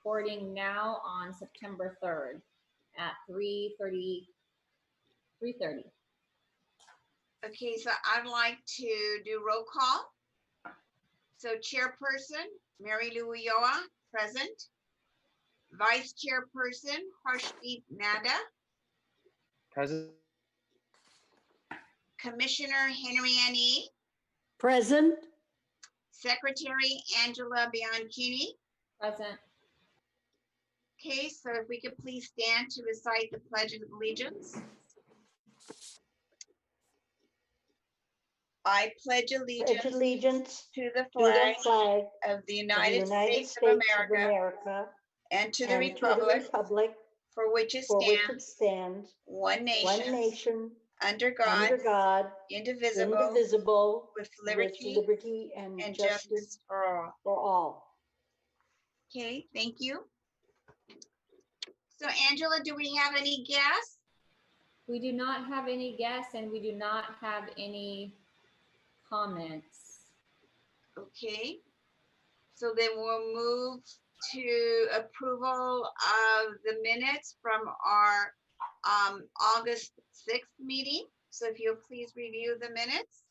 reporting now on September 3rd at 3:30. Okay, so I'd like to do roll call. So Chairperson, Mary Lou Ulloa, present. Vice Chairperson, Harshdeep Nada. Present. Commissioner Henry Ann Yee. Present. Secretary Angela Bianchini. Present. Okay, so if we could please stand to recite the Pledge of Allegiance. I pledge allegiance to the flag of the United States of America and to the republic for which it stands, one nation, under God, indivisible, with liberty and justice for all. Okay, thank you. So Angela, do we have any guests? We do not have any guests and we do not have any comments. Okay, so then we'll move to approval of the minutes from our August 6th meeting. So if you'll please review the minutes.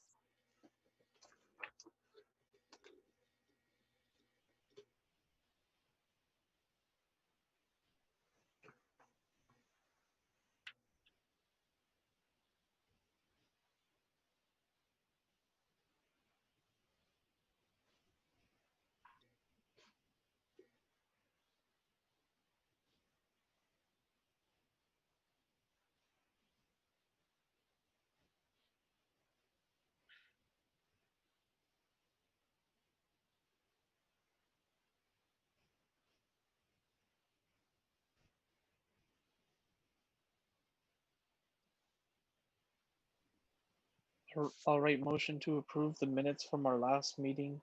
All right, motion to approve the minutes from our last meeting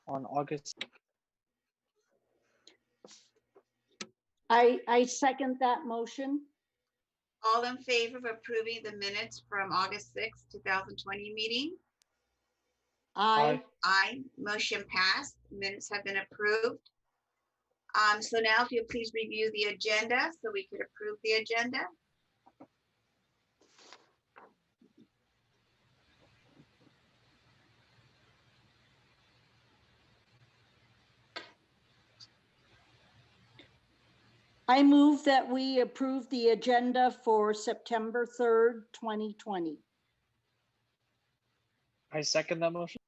on August. I second that motion. All in favor of approving the minutes from August 6th, 2020 meeting? Aye. Aye, motion passed, minutes have been approved. So now if you please review the agenda so we could approve the agenda. I move that we approve the agenda for September 3rd, 2020. I second that motion.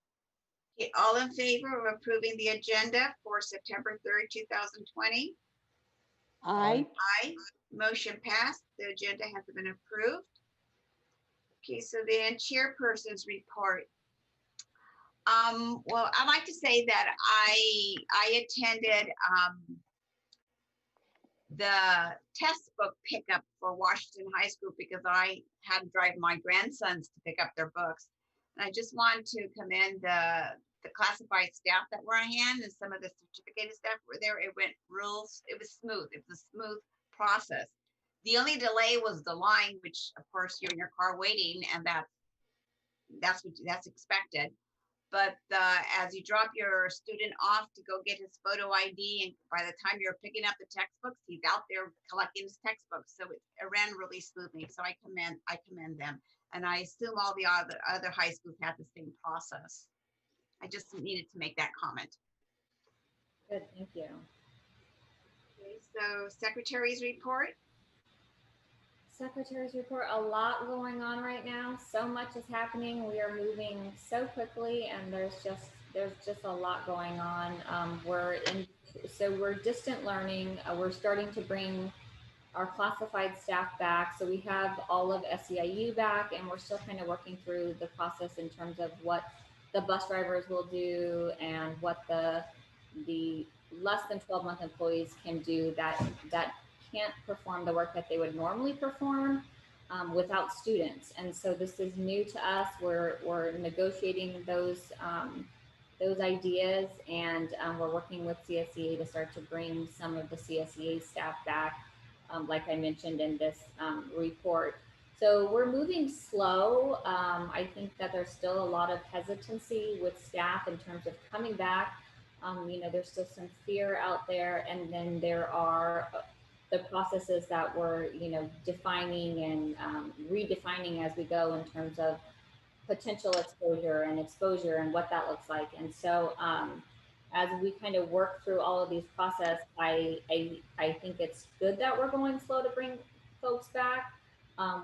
Okay, all in favor of approving the agenda for September 3rd, 2020? Aye. Aye, motion passed, the agenda has been approved. Okay, so then chairperson's report. Well, I'd like to say that I attended the test book pickup for Washington High School because I had to drive my grandsons to pick up their books. And I just want to commend the classified staff that were on hand, and some of the certificated staff were there. It went rules. It was smooth. It was a smooth process. The only delay was the line, which of course you're in your car waiting, and that's expected. But as you drop your student off to go get his photo ID, and by the time you're picking up the textbooks, he's out there collecting his textbooks. So it ran really smoothly. So I commend them. And I assume all the other high schools had the same process. I just needed to make that comment. Good, thank you. Okay, so secretary's report. Secretary's report, a lot going on right now. So much is happening. We are moving so quickly and there's just a lot going on. We're distant learning. We're starting to bring our classified staff back. So we have all of SEIU back and we're still kind of working through the process in terms of what the bus drivers will do and what the less than 12-month employees can do that can't perform the work that they would normally perform without students. And so this is new to us. We're negotiating those ideas, and we're working with CSEA to start to bring some of the CSEA staff back, like I mentioned in this report. So we're moving slow. I think that there's still a lot of hesitancy with staff in terms of coming back. There's still some fear out there, and then there are the processes that we're, defining and redefining as we go in terms of potential exposure and what that looks like. And so, as we kind of work through all of these process, I think it's good that we're going slow to bring folks back.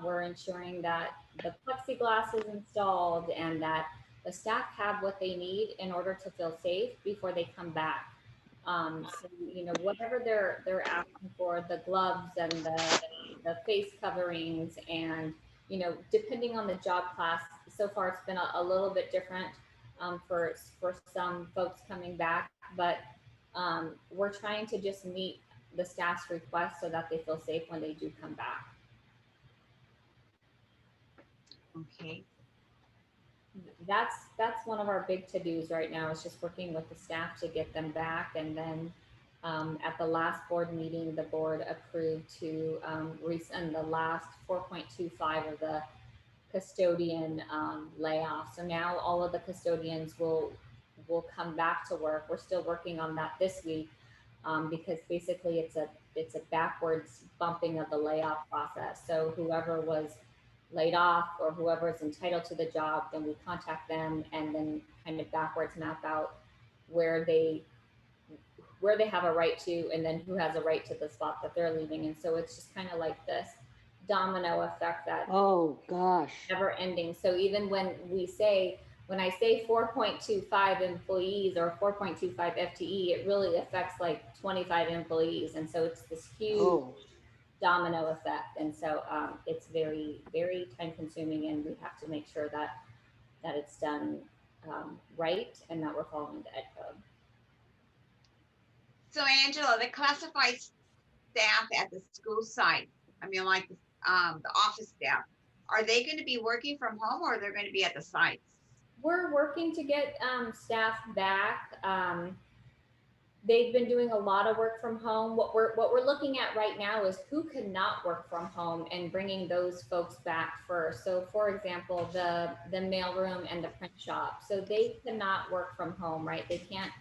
We're ensuring that the plexiglass is installed and that the staff have what they need in order to feel safe before they come back. So, whatever they're asking for, the gloves and the face coverings, and depending on the job class, so far it's been a little bit different for some folks coming back, but we're trying to just meet the staff's requests so that they feel safe when they do come back. Okay. That's one of our big to-dos right now, is just working with the staff to get them back. And then at the last board meeting, the board approved to resend the last 4.25 of the custodian layoff. So now all of the custodians will come back to work. We're still working on that this week because basically it's a backwards bumping of the layoff process. So whoever was laid off or whoever is entitled to the job, then we contact them and then kind of backwards map out where they have a right to, and then who has a right to the spot that they're leaving. And so it's just kind of like this domino effect that, oh gosh, never ending. So even when I say 4.25 employees or 4.25 FTE, it really affects like 25 employees. And so it's this huge domino effect. And so it's very, very time consuming, and we have to make sure that it's done right and that we're following the ed code. So Angela, the classified staff at the school site, I mean, like the office staff, are they going to be working from home, or they're going to be at the sites? We're working to get staff back. They've been doing a lot of work from home. What we're looking at right now is who cannot work from home and bringing those folks back first. So for example, the mailroom and the print shop. So they cannot work from home, right? They can't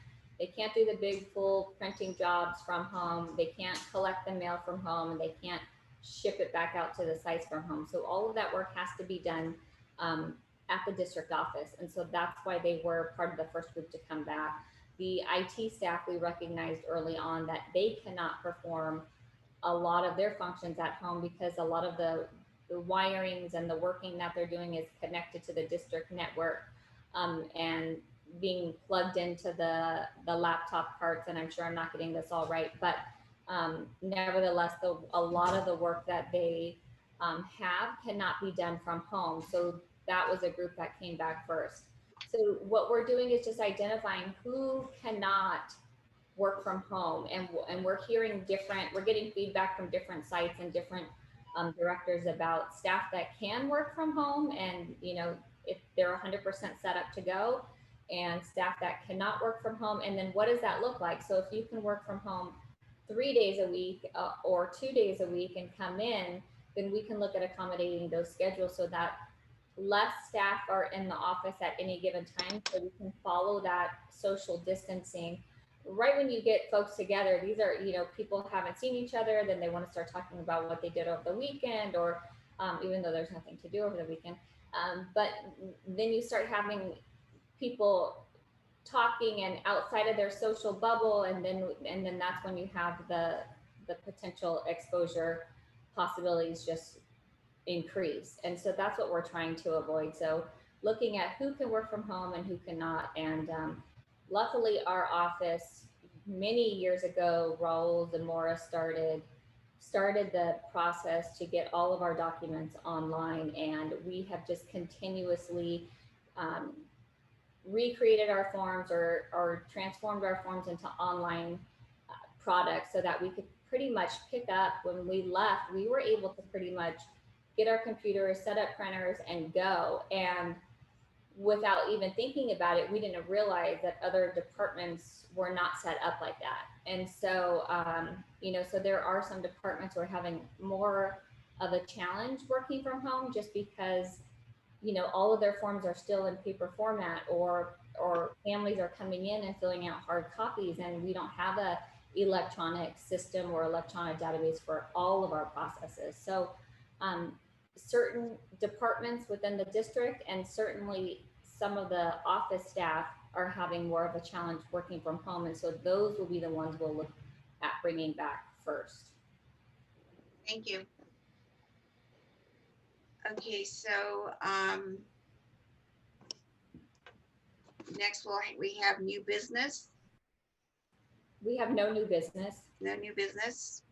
do the big full printing jobs from home. They can't collect the mail from home, and they can't ship it back out to the sites from home. So all of that work has to be done at the district office. And so that's why they were part of the first group to come back. The IT staff, we recognized early on that they cannot perform a lot of their functions at home because a lot of the wirings and the working that they're doing is connected to the district network and being plugged into the laptop carts. And I'm sure I'm not getting this all right, but nevertheless, a lot of the work that they have cannot be done from home. So that was a group that came back first. So what we're doing is just identifying who cannot work from home, and we're getting feedback from different sites and different directors about staff that can work from home, and if they're 100% set up to go, and staff that cannot work from home. And then what does that look like? So if you can work from home 3 days a week or 2 days a week and come in, then we can look at accommodating those schedules so that less staff are in the office at any given time, so we can follow that social distancing. Right when you get folks together, these are, people haven't seen each other, then they want to start talking about what they did over the weekend, or even though there's nothing to do over the weekend. But then you start having people talking and outside of their social bubble, and then that's when you have the potential exposure possibilities just increase. And so that's what we're trying to avoid. So looking at who can work from home and who cannot. And luckily our office many years ago, Raul Zamora started the process to get all of our documents online, and we have just continuously recreated our forms or transformed our forms into online products so that we could pretty much pick up. When we left, we were able to pretty much get our computers, set up printers, and go. And without even thinking about it, we didn't realize that other departments were not set up like that. And so, so there are some departments who are having more of a challenge working from home, just because you know, all of their forms are still in paper format, or families are coming in and filling out hard copies, and we don't have a electronic system or electronic database for all of our processes. So certain departments within the district and certainly some of the office staff are having more of a challenge working from home. And so those will be the ones we'll look at bringing back first. Thank you. Okay, so next we have new business. We have no new business. No new business.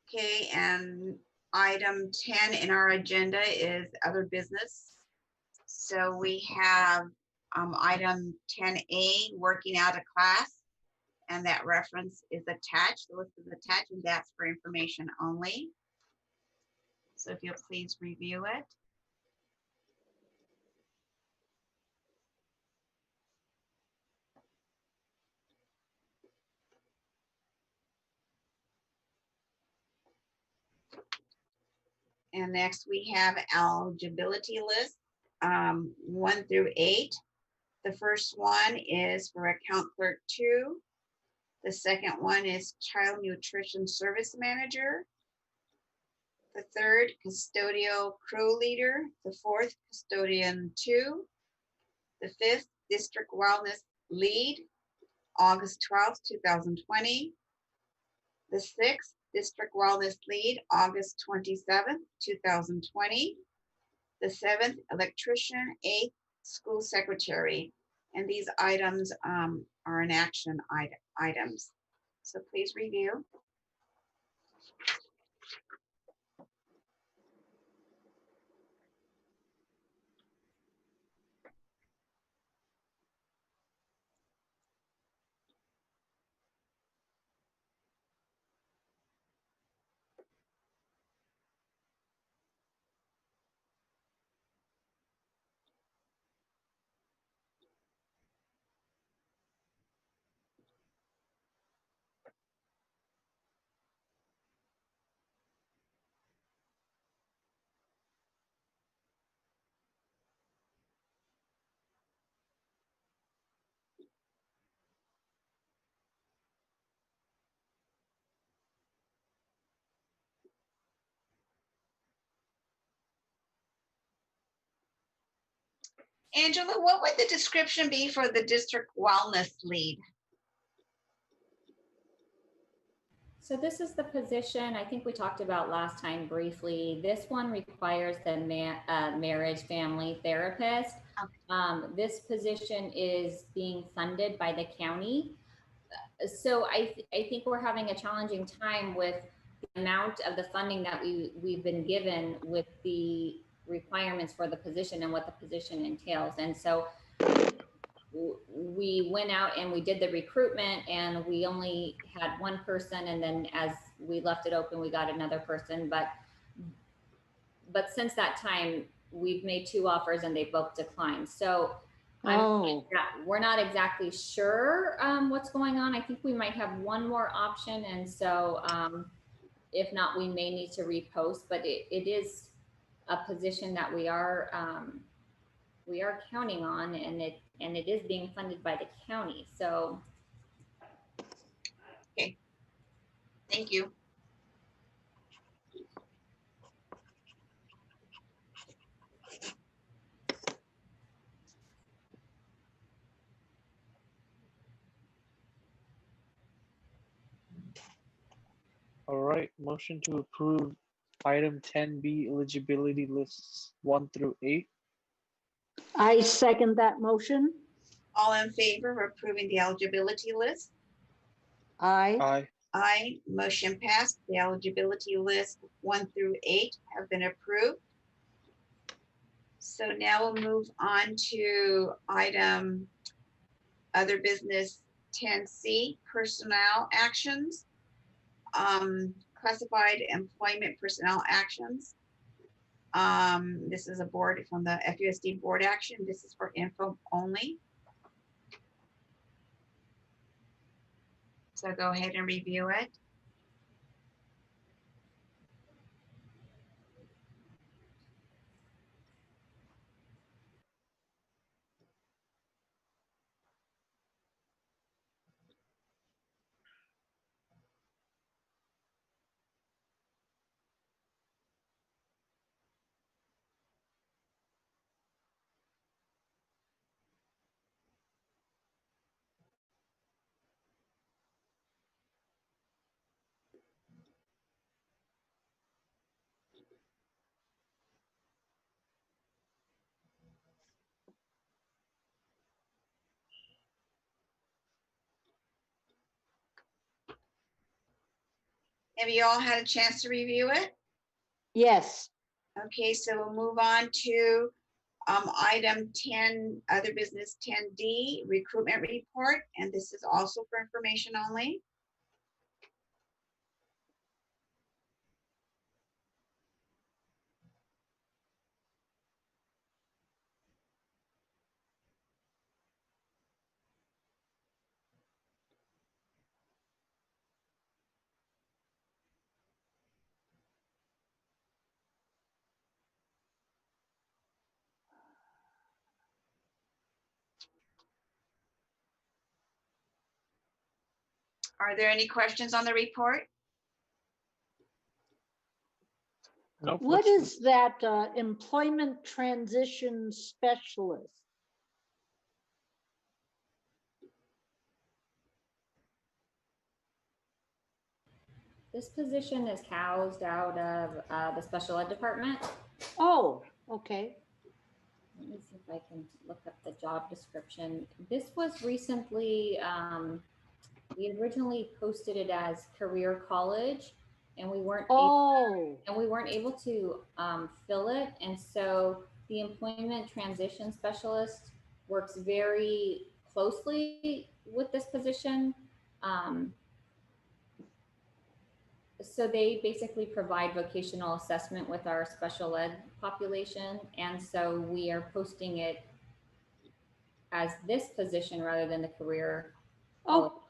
Okay, and item 10 in our agenda is other business. So we have item 10A, working out a class, and that reference is attached. The list is attached, and that's for information only. So if you'll please review it. And next we have eligibility list, 1 through 8. The first one is for account clerk 2. The second one is child nutrition service manager. The third, custodial crew leader. The fourth, custodian 2. The fifth, district wellness lead, August 12th, 2020. The sixth, district wellness lead, August 27th, 2020. The seventh, electrician. Eighth, school secretary. And these items are in action items. So please review. Angela, what would the description be for the district wellness lead? So this is the position I think we talked about last time briefly. This one requires the marriage family therapist. Okay. This position is being funded by the county. So I think we're having a challenging time with the amount of the funding that we've been given with the requirements for the position and what the position entails. And so we went out and we did the recruitment, and we only had one person, and then as we left it open, we got another person. But since that time, we've made 2 offers and they both declined. So we're not exactly sure what's going on. I think we might have one more option, and so if not, we may need to repost. But it is a position that we are counting on, and it is being funded by the county. So, okay, thank you. All right, motion to approve item 10B, eligibility lists 1 through 8. I second that motion. All in favor of approving the eligibility list? Aye. Aye. Aye. Motion passed. The eligibility list 1 through 8 have been approved. So now we'll move on to item other business 10C, personnel actions. Classified employment personnel actions. This is a board from the FUSD board action. This is for info only. So go ahead and review it. Have you all had a chance to review it? Yes. Okay, so we'll move on to item 10, other business 10D, recruitment report, and this is also for information only. Are there any questions on the report? Nope. What looks good. is that employment transition specialist? This position is housed out of the special ed department. Oh, okay. Let me see if I can look up the job description. This was recently, we originally posted it as career college, and we weren't able to fill it. And so the employment transition specialist works very closely with this position. So they basically provide vocational assessment with our special ed population. And so we are posting it as this position rather than the career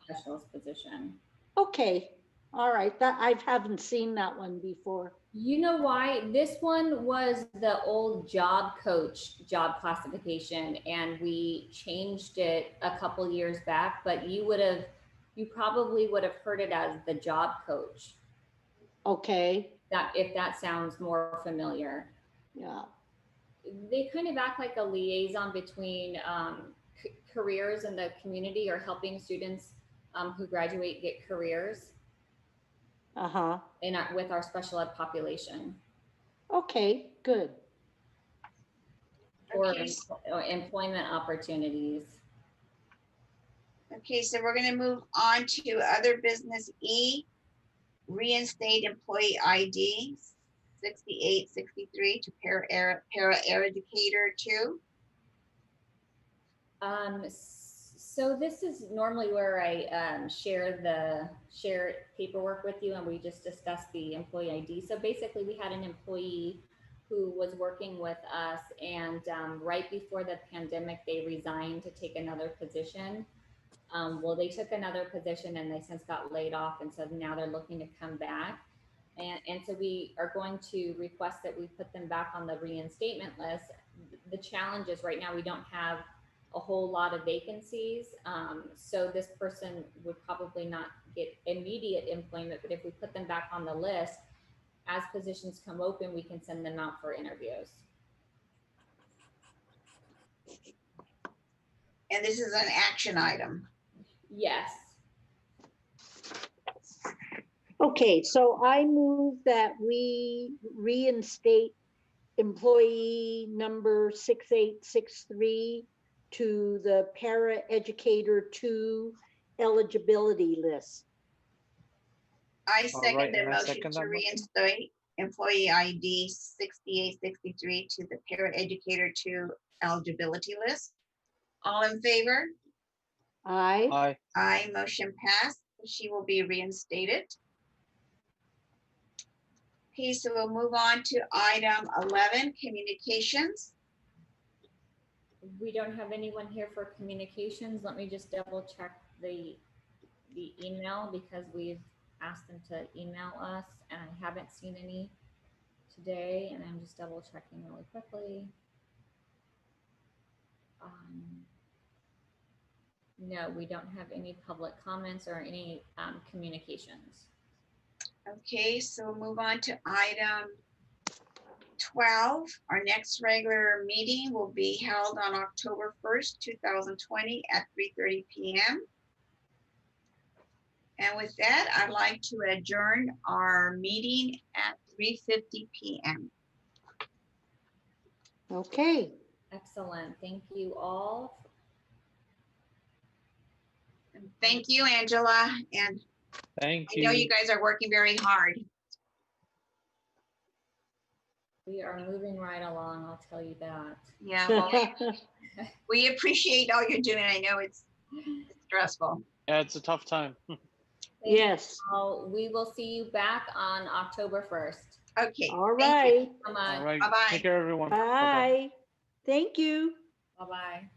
specialist position. Okay. All right. That I haven't seen that one before. You know why? This one was the old job coach job classification, and we changed it a couple years back, but you probably would have heard it as the job coach. Okay. If that sounds more familiar. Yeah. They kind of act like a liaison between careers in the community, or helping students who graduate get careers. With our special ed population. Okay, good. Or employment opportunities. Okay, so we're going to move on to other business E, reinstate employee ID 6863 to para educator 2. So this is normally where I share paperwork with you, and we just discuss the employee ID. So basically, we had an employee who was working with us, and right before the pandemic, they resigned to take another position. Well, they took another position and they since got laid off, and so now they're looking to come back. And so we are going to request that we put them back on the reinstatement list. The challenge is right now we don't have a whole lot of vacancies. So this person would probably not get immediate employment, but if we put them back on the list, as positions come open, we can send them out for interviews. And this is an action item. Yes. Okay, so I move that we reinstate employee number 6863 to the para educator 2 eligibility list. I second the motion to reinstate employee ID 6863 to the para educator 2 eligibility list. All in favor? Aye. Aye. Aye, motion passed. She will be reinstated. Okay, so we'll move on to item 11, communications. We don't have anyone here for communications. Let me just double check the email, because we've asked them to email us, and I haven't seen any today, and I'm just double checking really quickly. No, we don't have any public comments or any communications. Okay, so we'll move on to item 12. Our next regular meeting will be held on October 1st, 2020 at 3:30 p.m. And with that, I'd like to adjourn our meeting at 3:50 p.m. Okay. Excellent. Thank you all. Thank you, Angela and Thank I know you. you guys are working very hard. We are moving right along, I'll tell you that. Yeah, well, we appreciate all you're doing. I know it's stressful. Yeah, it's a tough time. Yes. We will see you back on October 1st. Okay. All right. So much. All right. Bye-bye. Take care, everyone. Bye-bye. Bye. Thank you. Bye-bye.